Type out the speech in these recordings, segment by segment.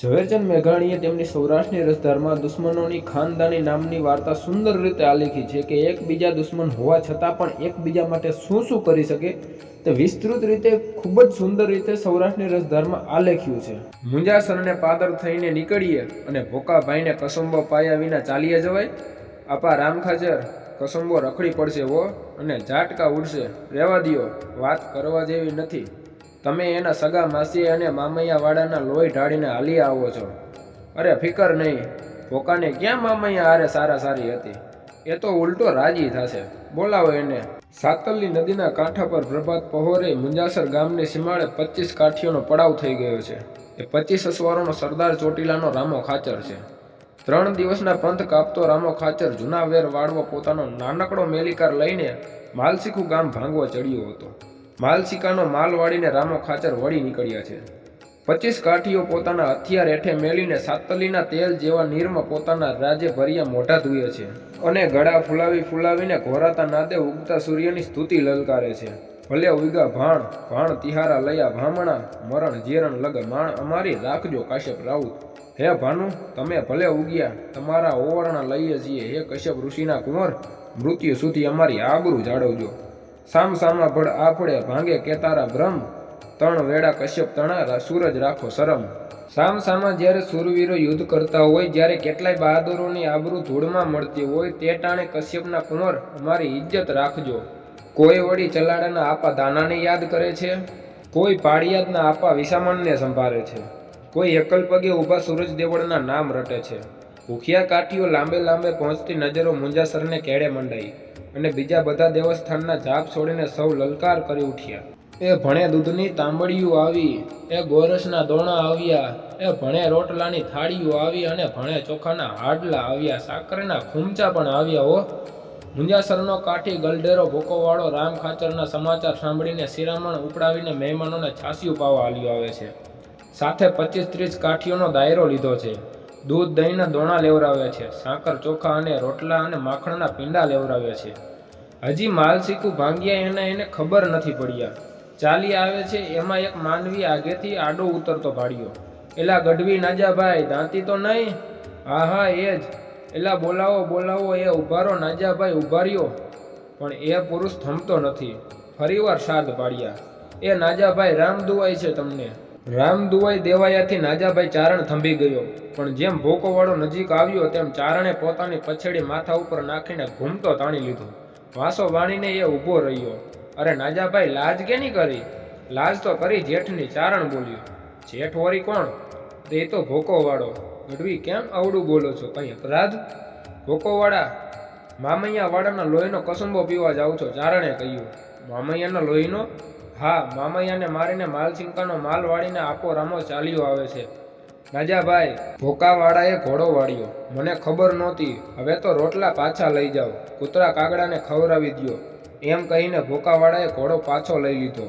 ઝવેરચંદ મેઘાણીએ તેમની સૌરાષ્ટ્રની રસધારમાં દુશ્મનોની ખાનદાની નામની વાર્તા સુંદર રીતે આલેખી છે કે એકબીજા દુશ્મન હોવા છતાં પણ એકબીજા માટે શું શું કરી શકે તે વિસ્તૃત રીતે ખૂબ જ સુંદર રીતે સૌરાષ્ટ્રની રસધારમાં આલેખ્યું છે। મુંજાસરને પાદર થઈને નીકળીએ અને ભોકાભાઈને કસંબો પાયા વિના ચાલીએ જવાય। આપા રામખાચર કસંબો રખડી પડશે હો અને ઝાટકા ઉડશે, રહેવા દ્યો, વાત કરવા જેવી નથી। તમે એના સગા માસી અને મામૈયા વાડાના લોહી ઢાળીને હાલી આવો છો। અરે ફિકર નહીં, ભોકાને ક્યાં મામૈયા હારે સારી હતી, એ તો ઉલટો રાજી થશે, બોલાવો એને। સાતલની નદીના કાંઠા પર પ્રભાત પહોરે મુંજાસર ગામની સીમાડે 25 કાઠીઓનો પડાવ થઈ ગયો છે। એ 25 અસવારોનો સરદાર ચોટીલાનો રામો ખાચર છે। 3 દિવસના પંથ કાપતો રામો ખાચર જૂના વેર વાળવો પોતાનો નાનકડો મેલીકાર લઈને માલસીખું ગામ ભાંગવા ચડ્યો હતો। માલસિકાનો માલ વાળીને રામો ખાચર વળી નીકળ્યા છે। 25 કાઠીઓ પોતાના હથિયાર હેઠે મેલીને સાતલીના તેલ જેવા નીરમાં પોતાના રાજે ભર્યા મોઢા ધુએ છે અને ગળા ફુલાવીને ઘોરાતા નાદે ઉગતા સૂર્યની સ્તુતિ લલકારે છે। ભલે ઉગા ભાણ ભાણ તિહારા લયા ભામણા, મરણ જેરણ લગ માણ અમારી રાખજો કાશ્યપ રાઉત। હે ભાનુ, તમે ભલે ઉગ્યા, તમારા ઓવરણા લઈએ છીએ। હે કશ્યપ ઋષિના કુંવર, મૃત્યુ સુધી અમારી આબરૂ જાળવજો। સામ સામા ભળ આફળે ભાંગે કેતારા બ્રહ્મ, 3 વેળા કશ્યપ તણા સૂરજ રાખો શરમ। સામ સામા જ્યારે સુરવીરો યુદ્ધ કરતા હોય, જ્યારે કેટલાય બહાદુરોની આબરૂ ધૂળમાં મળતી હોય, તે ટાણે કશ્યપના કુંવર અમારી ઇજ્જત રાખજો। કોઈ વળી ચલાડાના આપા દાનાને યાદ કરે છે, કોઈ પાળિયાદના આપા વિસામણને સંભાળે છે, કોઈ એકલ પગે ઊભા સૂરજ દેવળના નામ રટે છે। ભૂખ્યા કાઠીઓ લાંબે પહોંચતી નજરો મુંજાસરને કેળે મંડાઈ અને બીજા બધા દેવસ્થાનના જાપ છોડીને સૌ લલકાર કરી ઉઠ્યા। એ ભણે દૂધની તાંબડીયું આવી, એ ગોરસના દોણા આવ્યા, એ ભણે રોટલાની થાળીઓ આવી અને ભણે ચોખાના હાડલા આવ્યા, સાકરના ખૂમચા પણ આવ્યા હો। મુંજાસરનો કાઠી ગલઢેરો ભોકોવાળો રામ ખાચરના સમાચાર સાંભળીને શિરામણ ઉપડાવીને મહેમાનોને છાસિયું પાવા હાલ્યો આવે છે। સાથે 25-30 કાઠીઓનો દાયરો લીધો છે। દૂધ દહીંના દોણા લેવરાવે છે, સાકર ચોખા અને રોટલા અને માખણના પીંડા લેવરાવે છે। હજી માલસીકું ભાંગ્યા એને ખબર નથી પડ્યા। ચાલી આવે છે એમાં એક માનવી આગેથી આડો ઉતરતો ભાળ્યો। એલા ગઢવી નાજાભાઈ, દાંતી તો નહીં? હા એ જ। એલા બોલાવો, એ ઉભારો નાજાભાઈ ઉભાર્યો, પણ એ પુરુષ થમતો નથી। ફરીવાર સાદ પાડ્યા, એ નાજાભાઈ રામ દુવાય છે તમને। રામ દુવાઈ દેવાયાથી નાજાભાઈ ચારણ થંભી ગયો, પણ જેમ ભોકોવાળો નજીક આવ્યો તેમ ચારણે પોતાની પછેડી માથા ઉપર નાખીને ઘૂમતો તાણી લીધો। વાંસો વાણીને એ ઊભો રહ્યો। અરે નાજાભાઈ, લાજ કેની કરી? લાજ તો કરી જેઠની, ચારણ બોલ્યો। જેઠ વળી કોણ? તે તો ભોકોવાળો। ગઢવી, કેમ આવડું બોલો છો, કઈ અપરાધ? ભોકોવાળા, મામૈયા વાડાના લોહીનો કસંબો પીવા જાઉં છો, ચારણે કહ્યું। મામૈયાના લોહીનો? હા, મામૈયાને મારીને માલસિંકાનો માલ વાળીને આપો રામો ચાલ્યો આવે છે। નાજાભાઈ, ભોકાવાળાએ ઘોડો વાળ્યો, મને ખબર નહોતી, હવે તો રોટલા પાછા લઈ જાઓ, કૂતરા કાગડાને ખવડાવી દ્યો, એમ કહીને ભોકાવાળાએ ઘોડો પાછો લઈ લીધો।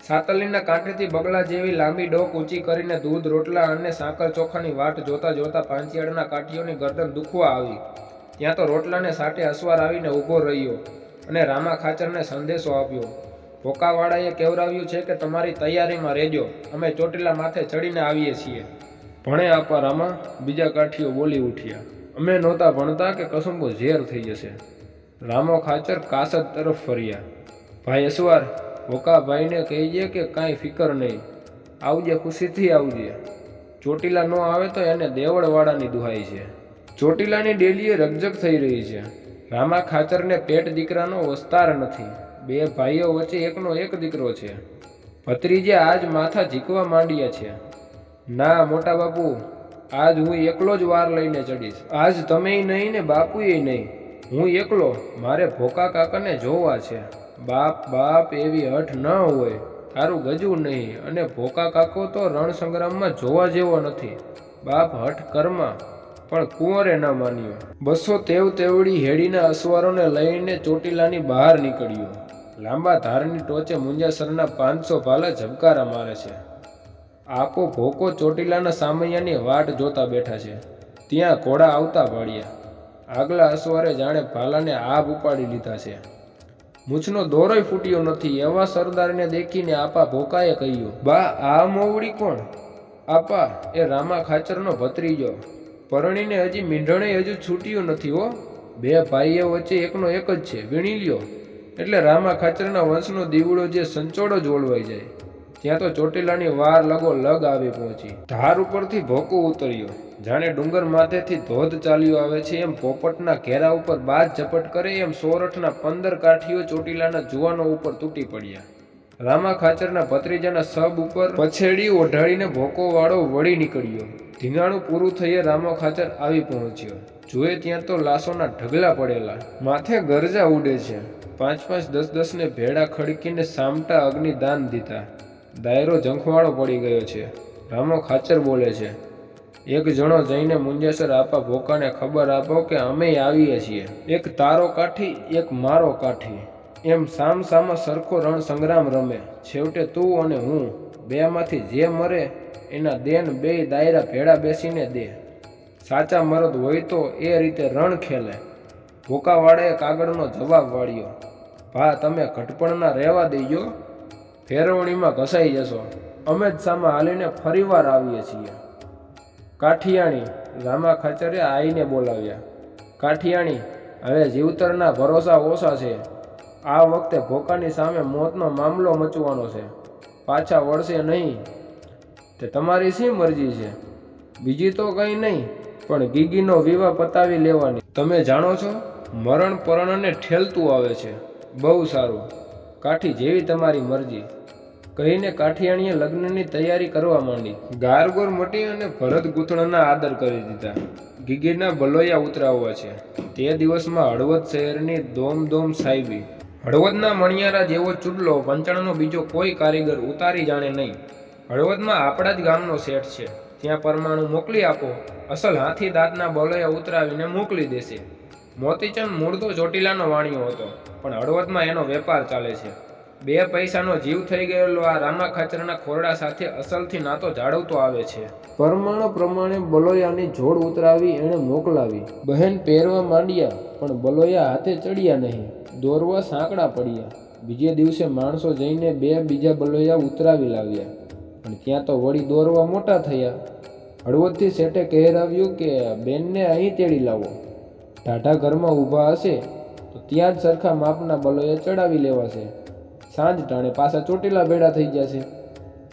સાતલીના કાંઠેથી બગલા જેવી લાંબી ડોક ઊંચી કરીને દૂધ, રોટલા અને સાકર ચોખાની વાટ જોતા પાંચિયાળના કાઠીઓની ગરદન દુખવા આવી। ત્યાં તો રોટલાને સાટે અસવાર આવીને ઊભો રહ્યો અને રામા ખાચરને સંદેશો આપ્યો। ભોકાવાળાએ કહેવરાવ્યું છે કે તમારી તૈયારીમાં રહેજો, અમે ચોટીલા માથે ચડીને આવીએ છીએ। ભણે આપા રામા, બીજા કાઠીઓ બોલી ઉઠ્યા। અમે નહોતા ભણતા કે કસંબો ઝેર થઈ જશે। રામો ખાચર કાસદ તરફ ફર્યા। ભાઈ અસવાર, ભોકાભાઈને કહીજે કે કાંઈ ફિકર નહીં, આવજે, ખુશીથી આવજે। ચોટીલા ન આવે તો એને દેવળવાળાની દુહાઈ છે। ચોટીલાની ડેલીએ રકઝક થઈ રહી છે। રામા ખાચરને પેટ દીકરાનો વસ્તાર નથી। 2 ભાઈઓ વચ્ચે એકનો એક દીકરો છે। ભત્રીજે આજ માથા ઝીકવા માંડ્યા છે। ના મોટા બાપુ, આજ હું એકલો જ વાર લઈને ચડીશ। આજ તમેય નહીં ને બાપુએ નહીં, હું એકલો। મારે ભોકા કાકાને જોવા છે। બાપ એવી હઠ ન હોય, તારું ગજવું નહીં, અને ભોકા કાકો તો રણ સંગ્રામમાં જોવા જેવો નથી। બાપ હઠ કરમાં, પણ કુંવરે ન માન્યો। 200 તેવડી હેડીના અસવારોને લઈને ચોટીલાની બહાર નીકળ્યો। લાંબા ધારની ટોચે મુંજાસરના 500 ભાલા ઝબકારા મારે છે। આપો ભોકો ચોટીલાના સામૈયાની વાટ જોતા બેઠા છે। ત્યાં ઘોડા આવતા ભાળ્યા। આગલા અસવારે જાણે ભાલાને આબ ઉપાડી લીધા છે। મૂછનો દોરોય ફૂટ્યો નથી એવા સરદારને દેખીને આપા ભોકાએ કહ્યું, બા, આ મોવડી કોણ? આપા એ રામા ખાચરનો ભત્રીજો, પરણીને હજી મીંઢણે હજુ છૂટ્યું નથી હો. બે ભાઈઓ વચ્ચે એકનો એક જ છે, વીણી લ્યો. એટલે રામા ખાચરના વંશનો દીવડો જે સંચોડો જ ઓળવાઈ જાય. ત્યાં તો ચોટીલાની વાર લગો લગ આવી પહોંચી. ધાર ઉપરથી ભોકું ઉતર્યો, જાણે ડુંગર માથેથી ધોધ ચાલ્યો આવે છે એમ પોપટના ઘેરા ઉપર બાજ ઝપટ કરે એમ સોરઠના 15 કાઠીઓ ચોટીલાના જુવાનો ઉપર તૂટી પડ્યા. રામા ખાચરના ભત્રીજાના સબ ઉપર પછેડી ઓઢાડીને ભોકો વાળો વળી નીકળ્યો. ધીંગાણું પૂરું થયે રામો ખાચર આવી પહોંચ્યો. જુએ ત્યાં તો લાશોના ઢગલા પડેલા, માથે ગરજા ઉડે છે. 5-5, 10-10 ને ભેડા ખડકીને સામટા અગ્નિદાન દીધા. દાયરો ઝંખવાળો પડી ગયો છે. રામો ખાચર બોલે છે, એક જણો જઈને મુંજેસર આપા ભોકાને ખબર આપો કે અમે આવીએ છીએ. એક તારો કાઠી, એક મારો કાઠી, એમ સામ સામા સરખો રણ સંગ્રામ રમે. છેવટે તું અને હું, બેમાંથી જે મરે એના દેન બે દાયરા ભેડા બેસીને દે. સાચા મરદ હોય તો એ રીતે રણ ખેલે. ભોકાવાળાએ કાગળનો જવાબ વાળ્યો, ભા તમે ઘટપણના રહેવા દેજો, ફેરવણીમાં ઘસાઈ જશો. અમે જ સામા હાલીને ફરીવાર આવીએ છીએ. કાઠિયાણી, રામા ખાચરે આઈને બોલાવ્યા. કાઠિયાણી, હવે જીવતરના ભરોસા ઓછા છે. આ વખતે ભોકાની સામે મોતનો મામલો મચવાનો છે. પાછા વળશે નહીં. તે તમારી શી મરજી છે? બીજી તો કંઈ નહીં, પણ ગીગીનો વિવાહ પતાવી લેવાની. તમે જાણો છો, મરણ પરણને ઠેલતું આવે છે. બહુ સારું, કાઠી જેવી તમારી મરજી, કહીને કાઠિયાણીએ લગ્નની તૈયારી કરવા માંડી. ગારગોર મટી અને ભરત ગૂંથણના આદર કરી દીધા. ગીગીના બલોયા ઉતરાવવા છે. તે દિવસમાં હળવદ શહેરની દોમ સાહેબી. હળવદના મણિયારા જેવો ચૂડલો પંચાણનો બીજો કોઈ કારીગર ઉતારી જાણે નહીં. હળવદમાં આપણા જ ગામનો શેઠ છે, ત્યાં પરમાણુ મોકલી આપો, અસલ હાથી દાંતના બલોયા ઉતરાવીને મોકલી દેશે. મોતીચંદ મૂળ તો ચોટીલાનો વાણિયો હતો, પણ હળવદમાં એનો વેપાર ચાલે છે. 2 પૈસાનો જીવ થઈ ગયેલો આ રામા ખાચરના ખોરડા સાથે અસલથી નાતો જાળવતો આવે છે. પરમાણુ પ્રમાણે બલોયાની જોડ ઉતરાવી એણે મોકલાવી. બહેન પહેરવા માંડ્યા, પણ બલોયા હાથે ચડ્યા નહીં. દોરવા સાંકડા પડ્યા. બીજે દિવસે માણસો જઈને 2 બીજા બલોયા ઉતરાવી લાવ્યા, પણ ત્યાં તો વળી દોરવા મોટા થયા. હળવદથી શેઠે કહેરાવ્યું કે બેનને અહીં તેડી લાવો. ટાઢા ઘરમાં ઊભા હશે તો ત્યાં જ સરખા માપના બલોયા ચડાવી લેવાશે. સાંજ ટાણે પાછા ચોટીલા ભેડા થઈ જશે.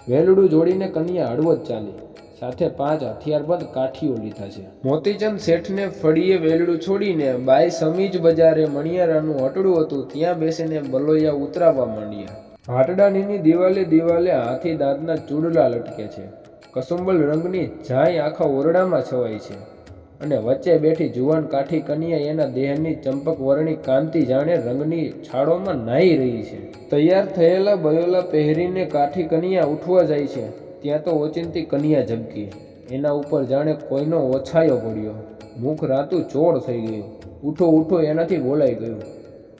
વેલડું જોડીને કન્યા હળવદ ચાલી. સાથે 5 હથિયારબંધ કાઠીઓ લીધા છે. મોતીચંદ શેઠને ફળીએ વેલડું છોડીને બાઈ સમીજ બજારે મણિયારાનું હટડું હતું, ત્યાં બેસીને બલોયા ઉતરાવવા માંડ્યા. હાટડાનીની દિવાલે હાથી દાંતના ચૂડલા લટકે છે. કસુંબલ રંગની જાય આખા ઓરડામાં છવાય છે, અને વચ્ચે બેઠી જુવાન કાઠી કન્યા એના દેહની ચંપક વર્ણી કાંતિ જાણે રંગની છાળોમાં નાહી રહી છે. તૈયાર થયેલા બયોલા પહેરીને કાઠી કન્યા ઉઠવા જાય છે, ત્યાં તો ઓચિંતી કન્યા ઝબકી. એના ઉપર જાણે કોઈનો ઓછાયો પડ્યો. મુખ રાતું ચોળ થઈ ગયું. ઉઠો ઉઠો એનાથી બોલાઈ ગયું.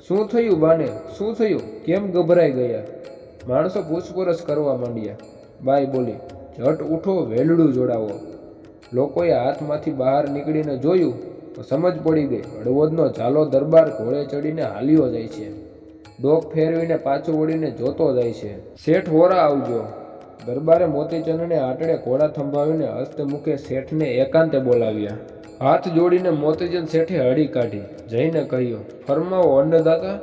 શું થયું બાને, શું થયું, કેમ ગભરાઈ ગયા? માણસો પૂછપરછ કરવા માંડ્યા. બાઈ બોલી, ઝટ ઉઠો, વેલડું જોડાવો. લોકોએ હાથમાંથી બહાર નીકળીને જોયું તો સમજ પડી ગઈ. હળવદનો ઝાલો દરબાર ઘોડે ચડીને હાલ્યો જાય છે. ડોક ફેરવીને પાછું વળીને જોતો જાય છે. શેઠ હોરા આવજો. દરબારે મોતીચંદને આટડે ઘોડા થંભાવીને હસ્તે મુખે શેઠને એકાંતે બોલાવ્યા. હાથ જોડીને મોતીચંદ શેઠે હળી કાઢી. જઈને કહ્યું, ફરમાવો અન્નદાતા.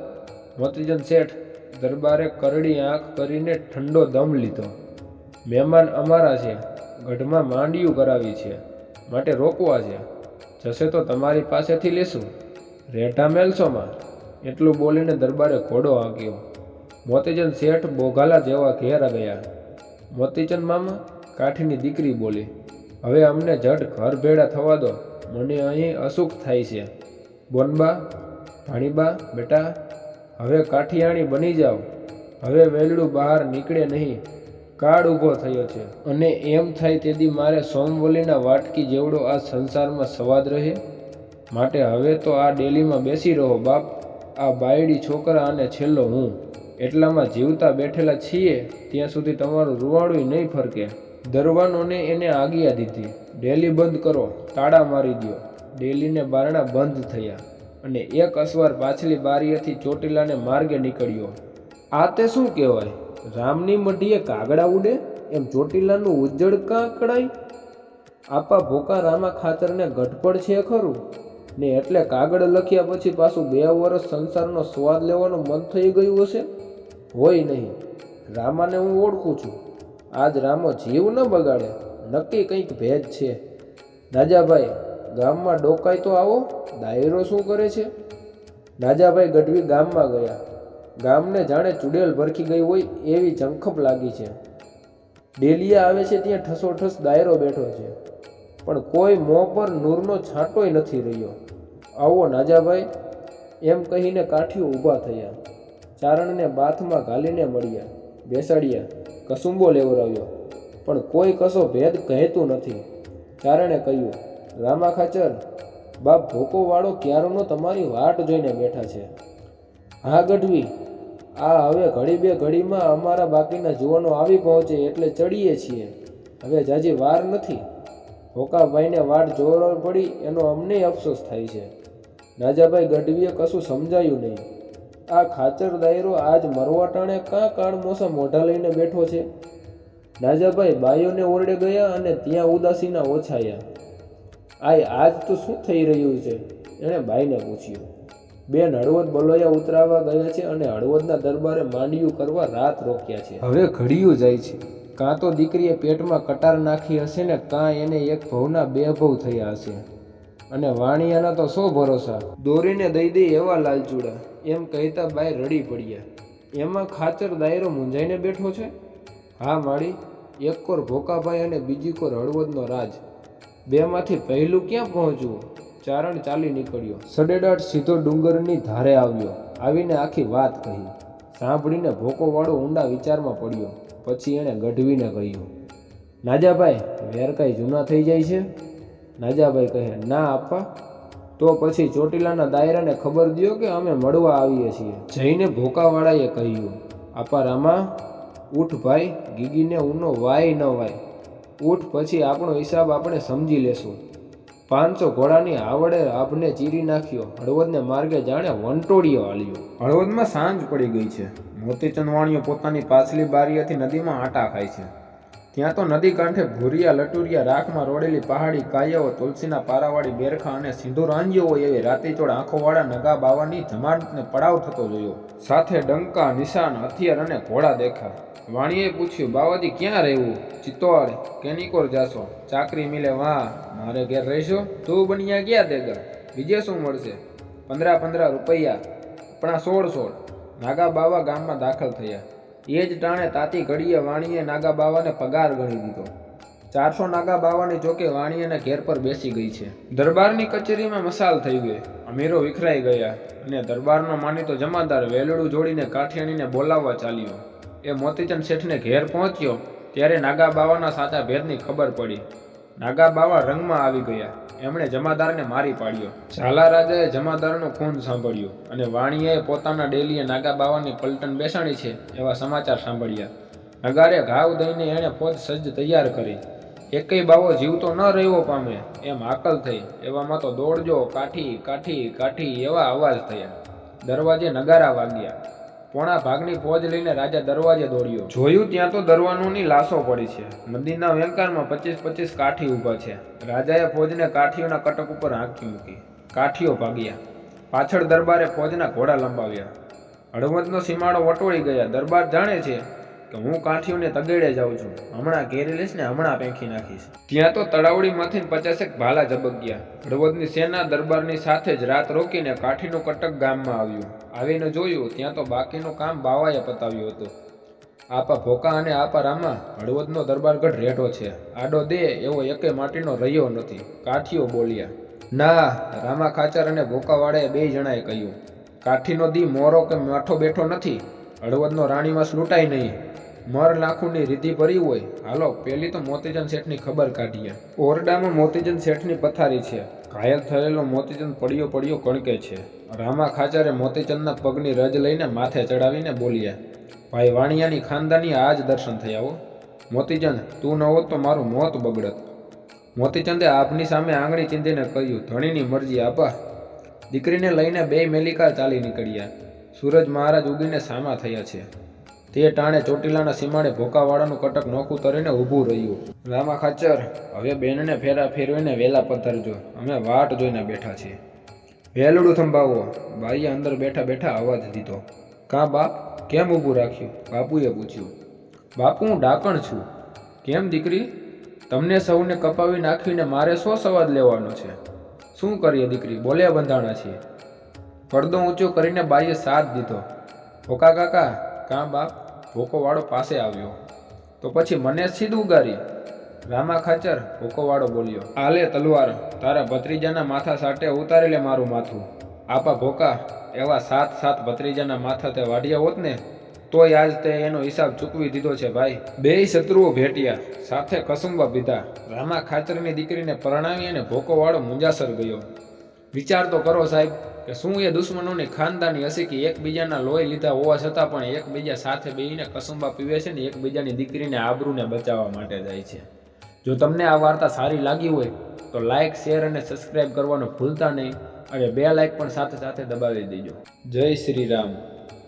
મોતીચંદ શેઠ, દરબારે કરડી આંખ કરીને ઠંડો દમ લીધો. મહેમાન અમારા છે, ગઢમાં માંડિયું કરાવી છે, માટે રોકવા છે. જશે તો તમારી પાસેથી લેશું, રેઢા મેલસોમાં. એટલું બોલીને દરબારે ઘોડો હાંક્યો. મોતીચંદ શેઠ બોઘાલા જેવા ઘેર ગયા. મોતીચંદ મામા, કાઠીની દીકરી બોલી, હવે અમને જટ ઘર ભેડા થવા દો, મને અહીં અસુખ થાય છે. બોનબા, ભાણીબા, બેટા, હવે કાઠિયાણી બની જાઓ. હવે વેલડું બહાર નીકળે નહીં. કાળ ઊભો થયો છે, અને એમ થાય તેથી મારે સોમવલીના વાટકી જેવડો આ સંસારમાં સ્વાદ રહે. માટે હવે તો આ ડેલીમાં બેસી રહો બાપ. આ બાયડી છોકરા અને છેલ્લો હું, એટલામાં જીવતા બેઠેલા છીએ ત્યાં સુધી તમારું રૂવાડું નહીં ફરકે. દરવાનોને એને આજ્ઞા દીધી, ડેલી બંધ કરો, તાળા મારી દો. ડેલીને બારણા બંધ થયા, અને એક અસવાર પાછલી બારીએથી ચોટીલાને માર્ગે નીકળ્યો. આ તે શું કહેવાય? રામની મઢીએ કાગડા ઉડે? એમ ચોટીલાનું ઉજ્જડ કાં કળાય? આપા ભોકા રામા ખાચરને ગઢપડ છે ખરું ને એટલે કાગળ લખ્યા પછી પાછું 2 વર્ષ સંસારનો સ્વાદ લેવાનું મન થઈ ગયું હશે? હોય નહીં. રામાને હું ઓળખું છું. આજ રામો જીવ ન બગાડે. નક્કી કંઈક ભેદ છે. નાજાભાઈ, ગામમાં ડોકાય તો આવો. દાયરો શું કરે છે? નાજાભાઈ ગઢવી ગામમાં ગયા. ગામને જાણે ચુડેલ ભરખી ગઈ હોય એવી ઝંખપ લાગી છે. ડેલિયા આવે છે ત્યાં ઠસોઠસ દાયરો બેઠો છે, પણ કોઈ મોં પર નૂરનો છાંટોય નથી રહ્યો. આવો નાજાભાઈ, એમ કહીને કાઠીઓ ઊભા થયા. ચારણને બાથમાં ઘાલીને મળ્યા, બેસાડ્યા, કસુંબો લેવરાવ્યો, પણ કોઈ કશો ભેદ કહેતું નથી. ચારણે કહ્યું, રામા ખાચર, બાપ ભોકોવાળો ક્યારનો તમારી વાટ જોઈને બેઠા છે. હા ગઢવી, આ હવે ઘડી બે ઘડીમાં અમારા બાકીના જુવાનો આવી પહોંચે એટલે ચડીએ છીએ. હવે જાજી વાર નથી. ભોકાભાઈને વાટ જોર પડી એનો અમને અફસોસ થાય છે. નાજાભાઈ ગઢવીએ કશું સમજાયું નહીં. આ ખાચર દાયરો આજ મરવા ટાણે કાં કાળમોસા મોઢા લઈને બેઠો છે? નાજાભાઈ બાઈઓને ઓરડે ગયા અને ત્યાં ઉદાસીના ઓછાયા. આજ તો શું થઈ રહ્યું છે? એણે બાઈને પૂછ્યું. બેન હળવદ બલોયા ઉતરાવા ગયા છે અને હળવદના દરબારે માંડિયું કરવા રાત રોક્યા છે. હવે ઘડિયું જાય છે. કાં તો દીકરીએ પેટમાં કટાર નાખી હશે ને કાં એને એક ભવના 2 ભવ થયા હશે. અને વાણિયાના તો 100 ભરોસા. દોરીને દઈ એવા લાલચૂડા. એમ કહેતા બાઈ રડી પડ્યા. એમાં ખાચર દાયરો મૂંઝાઈને બેઠો છે? હા માળી, એક કોર ભોકાભાઈ અને બીજી કોર હળવદનો રાજ. 2માંથી પહેલું ક્યાં પહોંચવું? ચારણ ચાલી નીકળ્યો. સડેડાટ સીધો ડુંગરની ધારે આવ્યો. આવીને આખી વાત કહી. સાંભળીને ભોકોવાળો ઊંડા વિચારમાં પડ્યો. પછી એણે ગઢવીને કહ્યું, નાજાભાઈ, વેર કાંઈ જૂના થઈ જાય છે? નાજાભાઈ કહે, ના આપા. તો પછી ચોટીલાના દાયરાને ખબર દ્યો કે અમે મળવા આવીએ છીએ. જઈને ભોકાવાળાએ કહ્યું, આપા રામા, ઉઠ ભાઈ, ગીગીને ઊનો વાય ન વાય. ઉઠ, પછી આપણો હિસાબ આપણે સમજી લેશું. 500 ઘોડાની આવડે આભને ચીરી નાખ્યો. હળવદને માર્ગે જાણે વંટોળિયો હાલ્યો. હળવદમાં સાંજ પડી ગઈ છે. મોતીચંદ વાણિયો પોતાની પાછલી બારીએથી નદીમાં આટા ખાય છે. ત્યાં તો નદી કાંઠે ભૂરિયા લટુરિયા રાખમાં રોડેલી પહાડી કાયાઓ, તુલસીના પારાવાળી બેરખા અને સિંદૂર આંજીઓ હોય એવી રાતીચોળ આંખોવાળા નગા બાવાની જમાતને પડાવ થતો જોયો. સાથે ડંકા, નિશાન, હથિયાર અને ઘોડા દેખા. વાણીએ પૂછ્યું, બાવાજી ક્યાં રહેવું? ચિત્તોડ. કેનીકોર જાશો? ચાકરી મિલે વાહ. મારે ઘેર રહેશો? તું બન્યા ગયા દેગા. બીજે શું મળશે? 15 રૂપિયા. આપણા 16. નાગા બાવા ગામમાં દાખલ થયા. એ જ ટાણે તાતી ઘડીએ વાણીએ નાગા બાવાને પગાર ગણી દીધો. 400 નાગા બાવાની ચોકે વાણીએના ઘેર પર બેસી ગઈ છે. દરબારની કચેરીમાં મસાલ થઈ ગઈ. અમીરો વિખરાઈ ગયા અને દરબારનો માનીતો જમાદાર વેલડું જોડીને કાઠિયાણીને બોલાવવા ચાલ્યો. એ મોતીચંદ શેઠને ઘેર પહોંચ્યો ત્યારે નાગા બાવાના સાચા ભેદની ખબર પડી. નાગા બાવા રંગમાં આવી ગયા. એમણે જમાદારને મારી પાડ્યો. ઝાલા રાજાએ જમાદારનું ખૂન સાંભળ્યું અને વાણિયાએ પોતાના ડેલીએ નાગા બાવાની પલટન બેસાણી છે એવા સમાચાર સાંભળ્યા. નગારે ઘાવ દઈને એણે ફોજ સજ્જ તૈયાર કરી. એકેય બાવો જીવતો ન રહેવો પામે એમ હાકલ થઈ. એવામાં તો દોડજો, કાઠી કાઠી કાઠી એવા અવાજ થયા. દરવાજે નગારા વાગ્યા. પોણા ભાગની ફોજ લઈને રાજા દરવાજે દોડ્યો. જોયું ત્યાં તો દરવાનોની લાશો પડી છે. નદીના વેંકારમાં 25 કાઠી ઊભા છે. રાજાએ ફોજને કાઠીઓના કટક ઉપર હાંકી મૂકી. કાઠીઓ ભાગ્યા. પાછળ દરબારે ફોજના ઘોડા લંબાવ્યા. હળવદનો સીમાડો વટોળી ગયા. દરબાર જાણે છે કે હું કાઠીઓને તગેડે જાઉં છું. હમણાં ઘેરી લઈશ ને હમણાં પેંખી નાખીશ. ત્યાં તો તળાવડીમાંથી 50 ભાલા ઝબક્યા. હળવદની સેના દરબારની સાથે જ રાત રોકીને કાઠીનું કટક ગામમાં આવ્યું. આવીને જોયું ત્યાં તો બાકીનું કામ બાવાએ પતાવ્યું હતું. આપા ભોકા અને આપા રામા, હળવદનો દરબારગઢ રેઠો છે. આડો દે એવો એકે માટીનો રહ્યો નથી. કાઠીઓ બોલ્યા. ના, રામા ખાચર અને ભોકાવાળાએ 2 જણાએ કહ્યું, કાઠીનો દી મોરો કે માઠો બેઠો નથી. હળવદનો રાણીવાસ લૂંટાય નહીં. મર લાખુની રીતિ ભરી હોય. હાલો, પેલી તો મોતીચંદ શેઠની ખબર કાઢીએ. ઓરડામાં મોતીચંદ શેઠની પથારી છે. ઘાયલ થયેલો મોતીચંદ પડ્યો કણકે છે. રામા ખાચરે મોતીચંદના પગની રજ લઈને માથે ચડાવીને બોલ્યા, ભાઈ વાણિયાની ખાનદાની આજ દર્શન થયા હો. મોતીચંદ, તું ન હોત તો મારું મોત બગડત. મોતીચંદે આપની સામે આંગળી ચીંધીને કહ્યું, ધણીની મરજી આપા. દીકરીને લઈને 2 મેલિકા ચાલી નીકળ્યા. સૂરજ મહારાજ ઉગીને સામા થયા છે. તે ટાણે ચોટીલાના સીમાડે ભોકાવાળાનું કટક નોખું તરીને ઊભું રહ્યું. રામા ખાચર, હવે બેનને ફેરા ફેરવીને વેલા પધારજો, અમે વાટ જોઈને બેઠા છીએ. વેલડું થંભાવો, બાઈએ અંદર બેઠા બેઠા અવાજ દીધો. કાં બાપ, કેમ ઊભું રાખ્યું? બાપુએ પૂછ્યું. બાપુ, હું ડાકણ છું. કેમ દીકરી? તમને સૌને કપાવી નાખીને મારે શો સવાદ લેવાનો છે? શું કરીએ દીકરી, બોલ્યા બંધાણા છીએ. પડદો ઊંચો કરીને બાઈએ સાથ દીધો. ભોકા કાકા. કાં બાપ? ભોકોવાળો પાસે આવ્યો. તો પછી મને સીધ ઉગારી. રામા ખાચર, ભોકોવાળો બોલ્યો. આલે તલવાર, તારા ભત્રીજાના માથા સાટે ઉતારી લે મારું માથું. આપા ભોકા, એવા સાત ભત્રીજાના માથા તે વાઢ્યા હોત ને તોય આજ તે એનો હિસાબ ચૂકવી દીધો છે ભાઈ. બેય શત્રુઓ ભેટ્યા, સાથે કસુંબા પીધા. રામા ખાચરની દીકરીને પરણાવી અને ભોકોવાળો મુંજાસર ગયો. વિચાર તો કરો સાહેબ કે શું એ દુશ્મનોની ખાનદાની હશે કે એકબીજાના લોહી લીધા હોવા છતાં પણ એકબીજા સાથે બેહીને કસુંબા પીવે છે ને એકબીજાની દીકરીને આબરૂને બચાવવા માટે જાય છે. જો તમને આ વાર્તા સારી લાગી હોય તો લાઇક, શેર અને સબસ્ક્રાઈબ કરવાનું ભૂલતા નહીં અને બે લાઇક પણ સાથે સાથે દબાવી દેજો. જય શ્રી રામ.